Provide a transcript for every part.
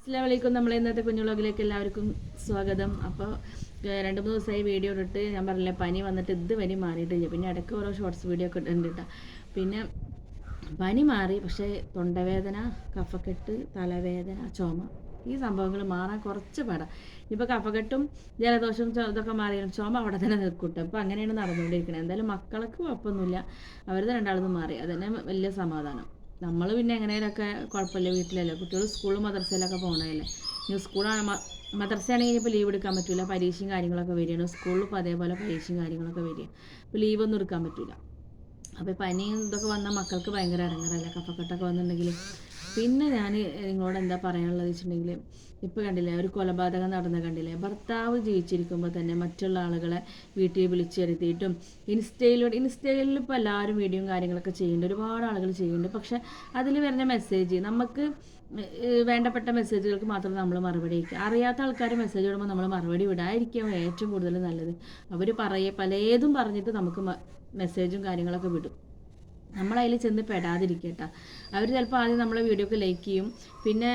അസ്സലാമു അലൈക്കും. നമ്മളെ ഇന്നത്തെ കുഞ്ഞു വ്ളോഗിലേക്ക് എല്ലാവർക്കും സ്വാഗതം. അപ്പോൾ 2-3 ദിവസമായി വീഡിയോ ഇട്ടിട്ട് ഞാൻ പറഞ്ഞില്ല പനി വന്നിട്ട് ഇതുവരെ മാറിയിട്ടില്ല. പിന്നെ ഇടയ്ക്ക് ഓരോ ഷോർട്സ് വീഡിയോ ഒക്കെ ഉണ്ട് കേട്ടോ. പിന്നെ പനി മാറി, പക്ഷേ തൊണ്ടവേദന, കഫക്കെട്ട്, തലവേദന, ചുമ ഈ സംഭവങ്ങൾ മാറാൻ കുറച്ച് പാടാം. ഇപ്പോൾ കഫക്കെട്ടും ജലദോഷവും ഇതൊക്കെ മാറിയാലും ചുമ അവിടെ തന്നെ നിൽക്കൂട്ടോ. അപ്പോൾ അങ്ങനെയാണ് നടന്നുകൊണ്ടിരിക്കുന്നത്. എന്തായാലും മക്കൾക്ക് കുഴപ്പമൊന്നുമില്ല, അവരുടെ രണ്ടാളത് മാറി, അതന്നെ വലിയ സമാധാനം. നമ്മൾ പിന്നെ എങ്ങനെയൊക്കെ കുഴപ്പമില്ല, വീട്ടിലല്ലേ, കുട്ടികൾ സ്കൂളും മദ്രസയിലൊക്കെ പോകണമല്ലേ. ഇനി സ്കൂളാണ് മദ്രസയാണെങ്കിൽ ഇപ്പോൾ ലീവ് എടുക്കാൻ പറ്റില്ല, പരീക്ഷയും കാര്യങ്ങളൊക്കെ വരികയാണ്. സ്കൂളിൽ ഇപ്പോൾ അതേപോലെ പരീക്ഷയും കാര്യങ്ങളൊക്കെ വരിക, ഇപ്പോൾ ലീവൊന്നും എടുക്കാൻ പറ്റില്ല. അപ്പോൾ പനിയും ഇതൊക്കെ വന്നാൽ മക്കൾക്ക് ഭയങ്കര ഇടങ്ങാറല്ലേ, കഫക്കെട്ടൊക്കെ വന്നിട്ടുണ്ടെങ്കിൽ. പിന്നെ ഞാൻ നിങ്ങളോട് എന്താ പറയാനുള്ളത് വെച്ചിട്ടുണ്ടെങ്കിൽ, ഇപ്പോൾ കണ്ടില്ലേ ഒരു കൊലപാതകം നടന്ന കണ്ടില്ലേ. ഭർത്താവ് ജീവിച്ചിരിക്കുമ്പോൾ തന്നെ മറ്റുള്ള ആളുകളെ വീട്ടിൽ വിളിച്ചു വരുത്തിയിട്ടും ഇൻസ്റ്റയിൽ ഇപ്പോൾ എല്ലാവരും വീഡിയോയും കാര്യങ്ങളൊക്കെ ചെയ്യുന്നുണ്ട്, ഒരുപാട് ആളുകൾ ചെയ്യുന്നുണ്ട്. പക്ഷേ അതിൽ വരുന്ന മെസ്സേജ് നമുക്ക് വേണ്ടപ്പെട്ട മെസ്സേജുകൾക്ക് മാത്രം നമ്മൾ മറുപടി അയക്കുക. അറിയാത്ത ആൾക്കാർ മെസ്സേജ് വിടുമ്പോൾ നമ്മൾ മറുപടി വിടാതിരിക്കുക ഏറ്റവും കൂടുതൽ നല്ലത്. അവർ പലതും പറഞ്ഞിട്ട് നമുക്ക് മെസ്സേജും കാര്യങ്ങളൊക്കെ വിടും. നമ്മളതിൽ ചെന്ന് പെടാതിരിക്കട്ടോ. അവർ ചിലപ്പോൾ ആദ്യം നമ്മളെ വീഡിയോക്ക് ലൈക്ക് ചെയ്യും, പിന്നെ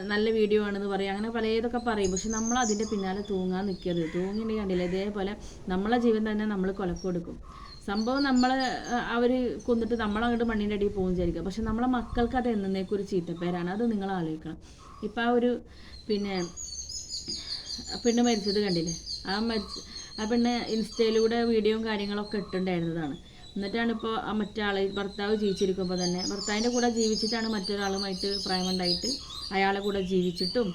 നല്ല വീഡിയോ ആണെന്ന് പറയും, അങ്ങനെ പലതൊക്കെ പറയും. പക്ഷെ നമ്മൾ അതിൻ്റെ പിന്നാലെ തൂങ്ങാൻ നിൽക്കരുത്. തൂങ്ങിയിട്ട് കണ്ടില്ല, ഇതേപോലെ നമ്മളെ ജീവൻ തന്നെ നമ്മൾ കൊലക്ക് കൊടുക്കും. സംഭവം അവർ കൊന്നിട്ട് നമ്മളങ്ങോട്ട് മണ്ണിൻ്റെ അടിയിൽ പോകും വിചാരിക്കുക. പക്ഷെ നമ്മളെ മക്കൾക്ക് അത് എന്നേക്കൊരു ചീത്തപ്പേരാണ്. അത് നിങ്ങൾ ആലോചിക്കണം. ഇപ്പം ആ ഒരു പെണ്ണ് മരിച്ചത് കണ്ടില്ലേ, ആ പെണ്ണ് ഇൻസ്റ്റയിലൂടെ വീഡിയോയും കാര്യങ്ങളൊക്കെ ഇട്ടുണ്ടായിരുന്നതാണ്. എന്നിട്ടാണ് ഇപ്പോൾ ആ മറ്റാൾ ഭർത്താവ് ജീവിച്ചിരിക്കുമ്പോൾ തന്നെ ഭർത്താവിൻ്റെ കൂടെ ജീവിച്ചിട്ടാണ് മറ്റൊരാളുമായിട്ട് പ്രേമുണ്ടായിട്ട് അയാളെ കൂടെ ജീവിച്ചിട്ടും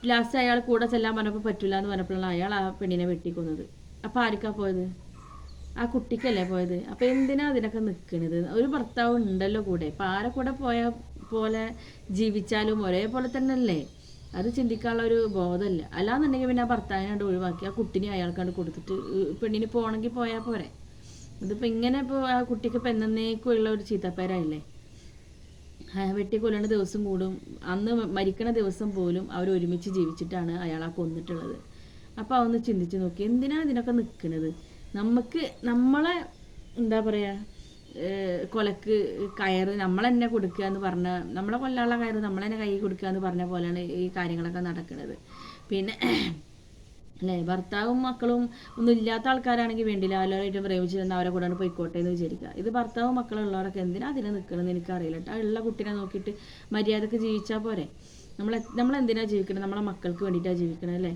ലാസ്റ്റ് അയാൾ കൂടെ ചെല്ലാൻ പറഞ്ഞപ്പോൾ പറ്റില്ല എന്ന് പറഞ്ഞപ്പോഴാണ് അയാൾ ആ പെണ്ണിനെ വെട്ടിക്കൊന്നത്. അപ്പോൾ ആർക്കാ പോയത്? ആ കുട്ടിക്കല്ലേ പോയത്. അപ്പോൾ എന്തിനാ അതിനൊക്കെ നിൽക്കുന്നത്? ഒരു ഭർത്താവ് ഉണ്ടല്ലോ കൂടെ, ഇപ്പോൾ ആരെ കൂടെ പോയ പോലെ ജീവിച്ചാലും ഒരേപോലെ തന്നെ അല്ലേ. അത് ചിന്തിക്കാനുള്ള ഒരു ബോധമല്ല. അല്ലാന്നുണ്ടെങ്കിൽ പിന്നെ ആ ഭർത്താവിനെ ഒഴിവാക്കി ആ കുട്ടിനെ അയാൾക്കാണ്ട് കൊടുത്തിട്ട് പെണ്ണിന് പോകണമെങ്കിൽ പോയാൽ പോരെ. ഇതിപ്പോൾ ഇങ്ങനെ ഇപ്പോൾ ആ കുട്ടിക്ക് ഇപ്പം എന്നേക്കുള്ള ഒരു ചീത്തപ്പേരായില്ലേ. വെട്ടിക്കൊല്ലേണ്ട ദിവസം കൂടും, അന്ന് മരിക്കണ ദിവസം പോലും അവർ ഒരുമിച്ച് ജീവിച്ചിട്ടാണ് അയാളെ കൊന്നിട്ടുള്ളത്. അപ്പോൾ അതൊന്ന് ചിന്തിച്ച് നോക്കി, എന്തിനാണ് ഇതിനൊക്കെ നിൽക്കുന്നത്? നമ്മളെ എന്താ പറയുക, കൊലക്ക് കയറ് നമ്മൾ തന്നെ കൊടുക്കുക എന്ന് പറഞ്ഞ, നമ്മളെ കൊല്ലാനുള്ള കയറ് നമ്മൾ തന്നെ കൈ കൊടുക്കുക എന്ന് പറഞ്ഞ പോലെയാണ് ഈ കാര്യങ്ങളൊക്കെ നടക്കുന്നത്. പിന്നെ അല്ലേ, ഭർത്താവും മക്കളും ഒന്നും ഇല്ലാത്ത ആൾക്കാരാണെങ്കിൽ വേണ്ടില്ല, എല്ലാവരായിട്ടും പ്രേമിച്ചിരുന്ന അവരെ കൂടെ പോയിക്കോട്ടെ എന്ന് വിചാരിക്കുക. ഇത് ഭർത്താവും മക്കളും ഉള്ളവരൊക്കെ എന്തിനാ അതിനെ നിൽക്കണമെന്ന് എനിക്കറിയില്ല കേട്ടോ. ഉള്ള കുട്ടീനെ നോക്കിയിട്ട് മര്യാദക്ക് ജീവിച്ചാൽ പോരെ. നമ്മളെന്തിനാണ് ജീവിക്കണം? നമ്മളെ മക്കൾക്ക് വേണ്ടിയിട്ടാണ് ജീവിക്കണം അല്ലേ.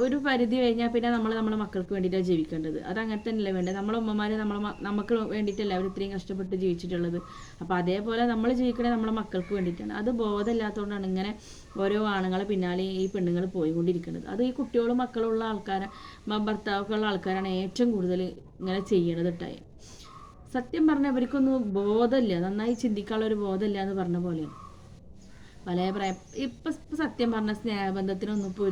ഒരു പരിധി കഴിഞ്ഞാൽ പിന്നെ നമ്മളെ മക്കൾക്ക് വേണ്ടിയിട്ടാണ് ജീവിക്കേണ്ടത്. അതങ്ങനെ തന്നെയല്ലേ വേണ്ടത്. നമ്മളെ ഉമ്മമാർ നമുക്ക് വേണ്ടിയിട്ടല്ലേ അവർ ഇത്രയും കഷ്ടപ്പെട്ട് ജീവിച്ചിട്ടുള്ളത്. അപ്പോൾ അതേപോലെ നമ്മൾ ജീവിക്കണേ നമ്മളെ മക്കൾക്ക് വേണ്ടിയിട്ടാണ്. അത് ബോധമില്ലാത്തതുകൊണ്ടാണ് ഇങ്ങനെ ഓരോ ആണുങ്ങളെ പിന്നാലെ ഈ പെണ്ണുങ്ങൾ പോയിക്കൊണ്ടിരിക്കുന്നത്. അത് ഈ കുട്ടികളും മക്കളുള്ള ആൾക്കാരെ, ഭർത്താവൊക്കെ ഉള്ള ആൾക്കാരാണ് ഏറ്റവും കൂടുതൽ ഇങ്ങനെ ചെയ്യണത് കേട്ടായി. സത്യം പറഞ്ഞാൽ അവർക്കൊന്നും ബോധമില്ല, നന്നായി ചിന്തിക്കാനുള്ള ഒരു ബോധമില്ല എന്ന് പറഞ്ഞ പോലെയാണ് പല ഇപ്പം സത്യം പറഞ്ഞ സ്നേഹബന്ധത്തിനൊന്നും ഇപ്പോൾ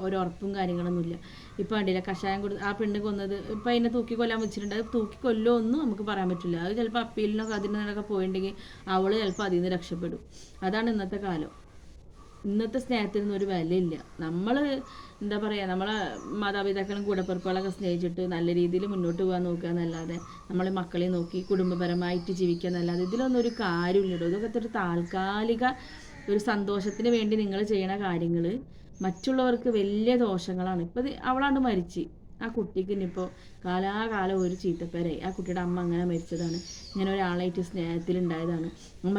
ഒരു ഉറപ്പും കാര്യങ്ങളൊന്നുമില്ല. ഇപ്പം കണ്ടില്ല, കഷായം ആ പെണ്ണ് കൊന്നത്, ഇപ്പം അതിനെ തൂക്കിക്കൊല്ലാൻ വെച്ചിട്ടുണ്ട്. അത് തൂക്കിക്കൊല്ലോ ഒന്നും നമുക്ക് പറയാൻ പറ്റില്ല. അത് ചിലപ്പോൾ അപ്പീലിനൊക്കെ അതിനൊക്കെ പോയിട്ടുണ്ടെങ്കിൽ അവൾ ചിലപ്പോൾ അതിൽ നിന്ന് രക്ഷപ്പെടും. അതാണ് ഇന്നത്തെ കാലം. ഇന്നത്തെ സ്നേഹത്തിനൊന്നും ഒരു വിലയില്ല. നമ്മൾ എന്താ പറയുക, നമ്മളെ മാതാപിതാക്കളും കൂടപ്പിറപ്പുകളൊക്കെ സ്നേഹിച്ചിട്ട് നല്ല രീതിയിൽ മുന്നോട്ട് പോകാൻ നോക്കുക എന്നല്ലാതെ, നമ്മളെ മക്കളെ നോക്കി കുടുംബപരമായിട്ട് ജീവിക്കുക എന്നല്ലാതെ ഇതിലൊന്നും ഒരു കാര്യമില്ലല്ലോ. ഇതൊക്കെ ഒരു താൽക്കാലിക ഒരു സന്തോഷത്തിന് വേണ്ടി നിങ്ങൾ ചെയ്യണ കാര്യങ്ങൾ മറ്റുള്ളവർക്ക് വലിയ ദോഷങ്ങളാണ്. ഇപ്പോൾ അവളാണ്ട് മരിച്ച്, ആ കുട്ടിക്ക് ഇനിയിപ്പോൾ കാലാകാലം ഒരു ചീത്തപ്പേരായി. ആ കുട്ടിയുടെ അമ്മ അങ്ങനെ മരിച്ചതാണ്, ഇങ്ങനെ ഒരാളായിട്ട് സ്നേഹത്തിലുണ്ടായതാണ്,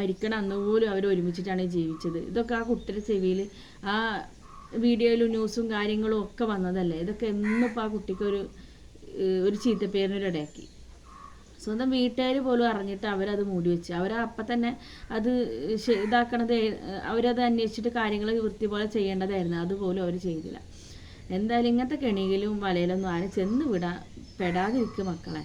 മരിക്കണ അന്ന് പോലും അവർ ഒരുമിച്ചിട്ടാണ് ജീവിച്ചത്. ഇതൊക്കെ ആ കുട്ടിയുടെ ചെവിയിൽ ആ വീഡിയോയിലും ന്യൂസും കാര്യങ്ങളും ഒക്കെ വന്നതല്ലേ. ഇതൊക്കെ എന്നിപ്പോൾ ആ കുട്ടിക്ക് ഒരു ചീത്തപ്പേരിനൊരിടയാക്കി. സ്വന്തം വീട്ടുകാർ പോലും അറിഞ്ഞിട്ട് അവരത് മൂടി വെച്ച്, അവരപ്പം തന്നെ അത് ഇതാക്കണത്, അവരത് അന്വേഷിച്ചിട്ട് കാര്യങ്ങൾ വൃത്തി പോലെ ചെയ്യേണ്ടതായിരുന്നു, അതുപോലും അവർ ചെയ്തില്ല. എന്തായാലും ഇങ്ങനത്തെ കെണിയിലും വലയിലൊന്നും ആരും ചെന്ന് പെടാതിരിക്കുക മക്കളെ.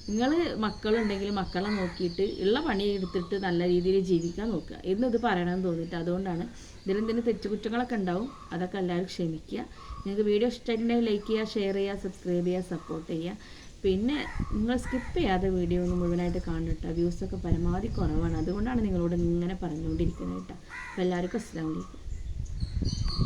നിങ്ങൾ മക്കളുണ്ടെങ്കിൽ മക്കളെ നോക്കിയിട്ട് ഉള്ള പണി എടുത്തിട്ട് നല്ല രീതിയിൽ ജീവിക്കാൻ നോക്കുക. ഇന്നിത് പറയണമെന്ന് തോന്നിയിട്ട് അതുകൊണ്ടാണ്. ഇതിലെന്തെങ്കിലും തെറ്റുകുറ്റങ്ങളൊക്കെ ഉണ്ടാവും, അതൊക്കെ എല്ലാവരും ക്ഷമിക്കുക. നിങ്ങൾക്ക് വീഡിയോ ഇഷ്ടമായിട്ടുണ്ടെങ്കിൽ ലൈക്ക് ചെയ്യുക, ഷെയർ ചെയ്യുക, സബ്സ്ക്രൈബ് ചെയ്യുക, സപ്പോർട്ട് ചെയ്യുക. പിന്നെ നിങ്ങൾ സ്കിപ്പ് ചെയ്യാതെ വീഡിയോ ഒന്ന് മുഴുവനായിട്ട് കാണുക. വ്യൂസൊക്കെ പരമാവധി കുറവാണ്, അതുകൊണ്ടാണ് നിങ്ങളോട് ഇങ്ങനെ പറഞ്ഞുകൊണ്ടിരിക്കുന്നത് കേട്ടോ. അപ്പോൾ എല്ലാവർക്കും അസ്സലാമു അലൈക്കും.